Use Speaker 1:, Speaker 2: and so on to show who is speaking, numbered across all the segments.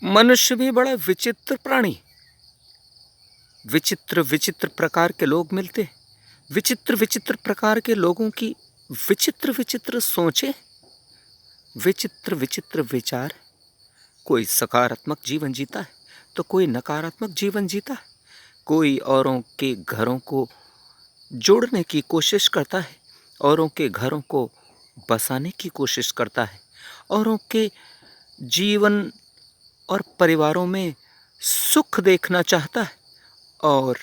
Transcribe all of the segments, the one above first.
Speaker 1: मनुष्य भी बड़ा विचित्र प्राणी। विचित्र विचित्र प्रकार के लोग मिलते, विचित्र विचित्र प्रकार के लोगों की विचित्र विचित्र सोचें, विचित्र विचित्र विचार। कोई सकारात्मक जीवन जीता है तो कोई नकारात्मक जीवन जीता है। कोई औरों के घरों को जोड़ने की कोशिश करता है, औरों के घरों को बसाने की कोशिश करता है, औरों के जीवन और परिवारों में सुख देखना चाहता है और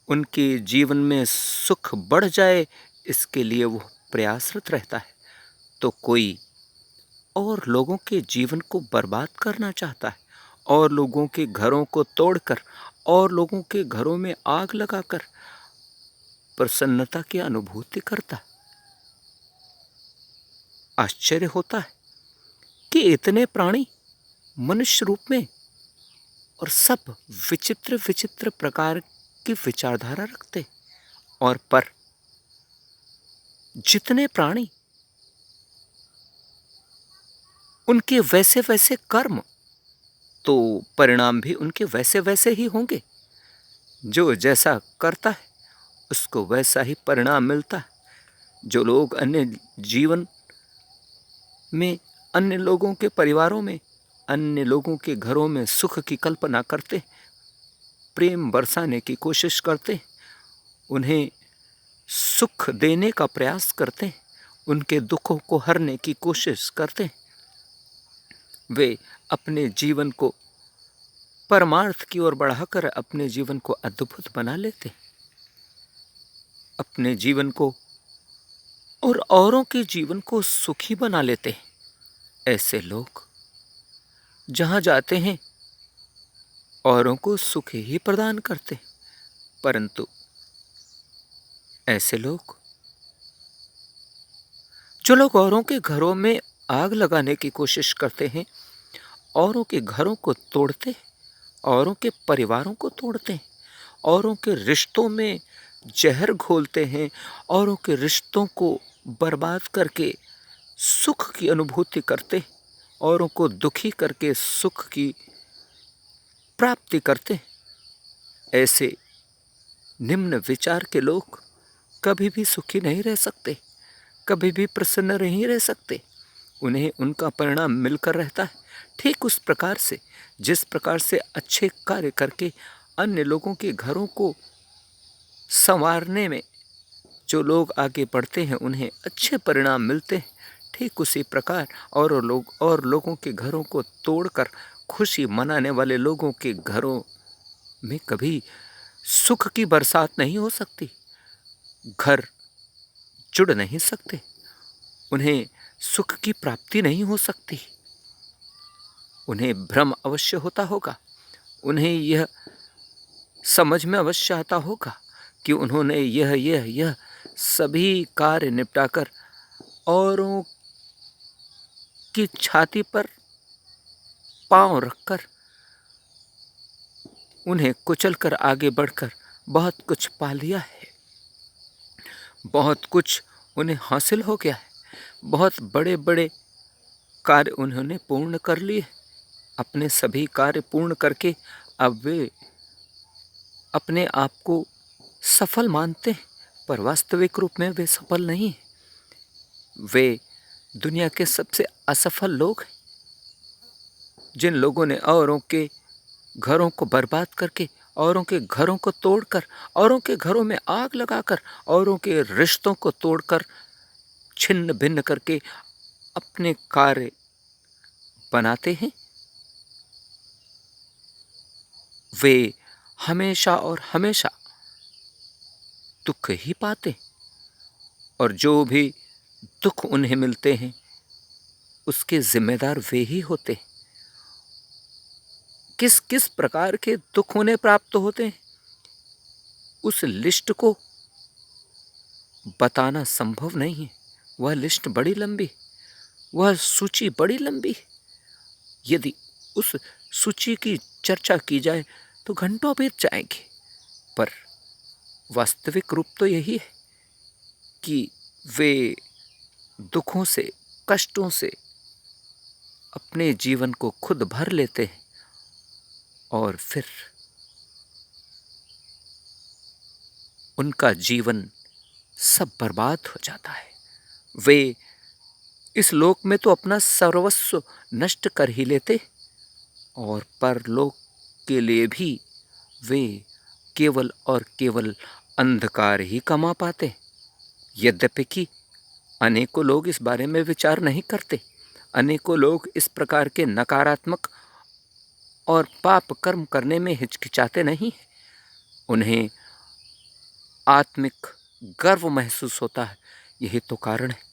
Speaker 1: उनके जीवन में सुख बढ़ जाए इसके लिए वो प्रयासरत रहता है। तो कोई और लोगों के जीवन को बर्बाद करना चाहता है और लोगों के घरों को तोड़कर और लोगों के घरों में आग लगाकर प्रसन्नता की अनुभूति करता है। आश्चर्य होता है कि इतने प्राणी मनुष्य रूप में और सब विचित्र विचित्र प्रकार की विचारधारा रखते, और पर जितने प्राणी उनके वैसे वैसे कर्म, तो परिणाम भी उनके वैसे वैसे ही होंगे। जो जैसा करता है उसको वैसा ही परिणाम मिलता है। जो लोग अन्य जीवन में, अन्य लोगों के परिवारों में, अन्य लोगों के घरों में सुख की कल्पना करते, प्रेम बरसाने की कोशिश करते, उन्हें सुख देने का प्रयास करते, उनके दुखों को हरने की कोशिश करते, वे अपने जीवन को परमार्थ की ओर बढ़ाकर अपने जीवन को अद्भुत बना लेते, अपने जीवन को और औरों के जीवन को सुखी बना लेते। ऐसे लोग जहां जाते हैं औरों को सुख ही प्रदान करते, परंतु ऐसे लोग, जो लोग औरों के घरों में आग लगाने की कोशिश करते हैं, औरों के घरों को तोड़ते, औरों के परिवारों को तोड़ते, औरों के रिश्तों में जहर घोलते हैं, औरों के रिश्तों को बर्बाद करके सुख की अनुभूति करते, औरों को दुखी करके सुख की प्राप्ति करते, ऐसे निम्न विचार के लोग कभी भी सुखी नहीं रह सकते, कभी भी प्रसन्न नहीं रह सकते। उन्हें उनका परिणाम मिलकर रहता है। ठीक उस प्रकार से जिस प्रकार से अच्छे कार्य करके अन्य लोगों के घरों को संवारने में जो लोग आगे बढ़ते हैं उन्हें अच्छे परिणाम मिलते हैं, ठीक उसी प्रकार और लोगों के घरों को तोड़कर खुशी मनाने वाले लोगों के घरों में कभी सुख की बरसात नहीं हो सकती। घर जुड़ नहीं सकते, उन्हें सुख की प्राप्ति नहीं हो सकती। उन्हें भ्रम अवश्य होता होगा, उन्हें यह समझ में अवश्य आता होगा कि उन्होंने यह सभी कार्य निपटाकर औरों की छाती पर पांव रखकर उन्हें कुचलकर आगे बढ़कर बहुत कुछ पा लिया है, बहुत कुछ उन्हें हासिल हो गया है, बहुत बड़े बड़े कार्य उन्होंने पूर्ण कर लिए। अपने सभी कार्य पूर्ण करके अब वे अपने आप को सफल मानते हैं, पर वास्तविक रूप में वे सफल नहीं हैं। वे दुनिया के सबसे असफल लोग हैं, जिन लोगों ने औरों के घरों को बर्बाद करके, औरों के घरों को तोड़कर, औरों के घरों में आग लगाकर, औरों के रिश्तों को तोड़कर छिन्न भिन्न करके अपने कार्य बनाते हैं। वे हमेशा और हमेशा दुख ही पाते, और जो भी दुख उन्हें मिलते हैं उसके जिम्मेदार वे ही होते। किस किस प्रकार के दुख उन्हें प्राप्त होते हैं उस लिस्ट को बताना संभव नहीं है। वह लिस्ट बड़ी लंबी, वह सूची बड़ी लंबी है। यदि उस सूची की चर्चा की जाए तो घंटों बीत जाएंगे, पर वास्तविक रूप तो यही है कि वे दुखों से, कष्टों से अपने जीवन को खुद भर लेते हैं और फिर उनका जीवन सब बर्बाद हो जाता है। वे इस लोक में तो अपना सर्वस्व नष्ट कर ही लेते और परलोक के लिए भी वे केवल और केवल अंधकार ही कमा पाते। यद्यपि कि अनेकों लोग इस बारे में विचार नहीं करते, अनेकों लोग इस प्रकार के नकारात्मक और पाप कर्म करने में हिचकिचाते नहीं हैं। उन्हें आत्मिक गर्व महसूस होता है। यही तो कारण है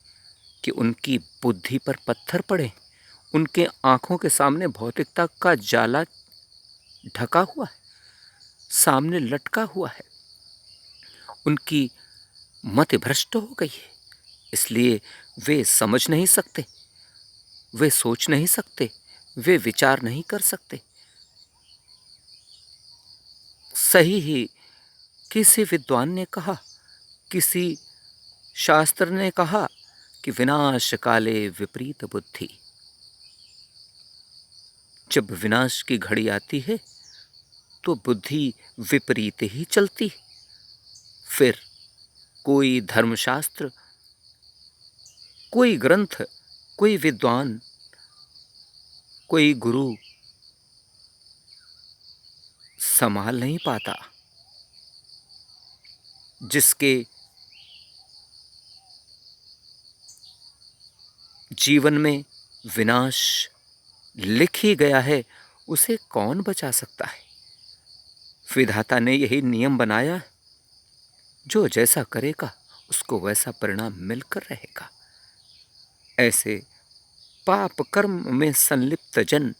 Speaker 1: कि उनकी बुद्धि पर पत्थर पड़े, उनके आंखों के सामने भौतिकता का जाला ढका हुआ है, सामने लटका हुआ है। उनकी मति भ्रष्ट हो गई है, इसलिए वे समझ नहीं सकते, वे सोच नहीं सकते, वे विचार नहीं कर सकते। सही ही किसी विद्वान ने कहा, किसी शास्त्र ने कहा कि विनाश काले विपरीत बुद्धि। जब विनाश की घड़ी आती है तो बुद्धि विपरीत ही चलती। फिर कोई धर्मशास्त्र, कोई ग्रंथ, कोई विद्वान, कोई गुरु संभाल नहीं पाता। जिसके जीवन में विनाश लिख ही गया है, उसे कौन बचा सकता है। विधाता ने यही नियम बनाया, जो जैसा करेगा उसको वैसा परिणाम मिलकर रहेगा। ऐसे पाप कर्म में संलिप्त जन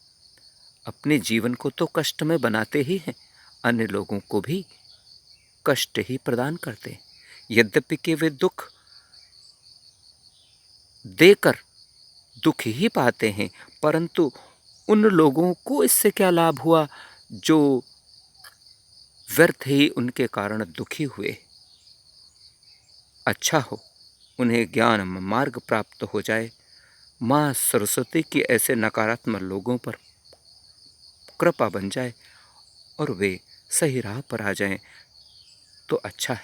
Speaker 1: अपने जीवन को तो कष्ट में बनाते ही हैं, अन्य लोगों को भी कष्ट ही प्रदान करते हैं। यद्यपि कि वे दुख देकर दुख ही पाते हैं, परंतु उन लोगों को इससे क्या लाभ हुआ जो व्यर्थ ही उनके कारण दुखी हुए। अच्छा हो उन्हें ज्ञान मार्ग प्राप्त हो जाए। माँ सरस्वती की ऐसे नकारात्मक लोगों पर कृपा बन जाए और वे सही राह पर आ जाएं तो अच्छा है।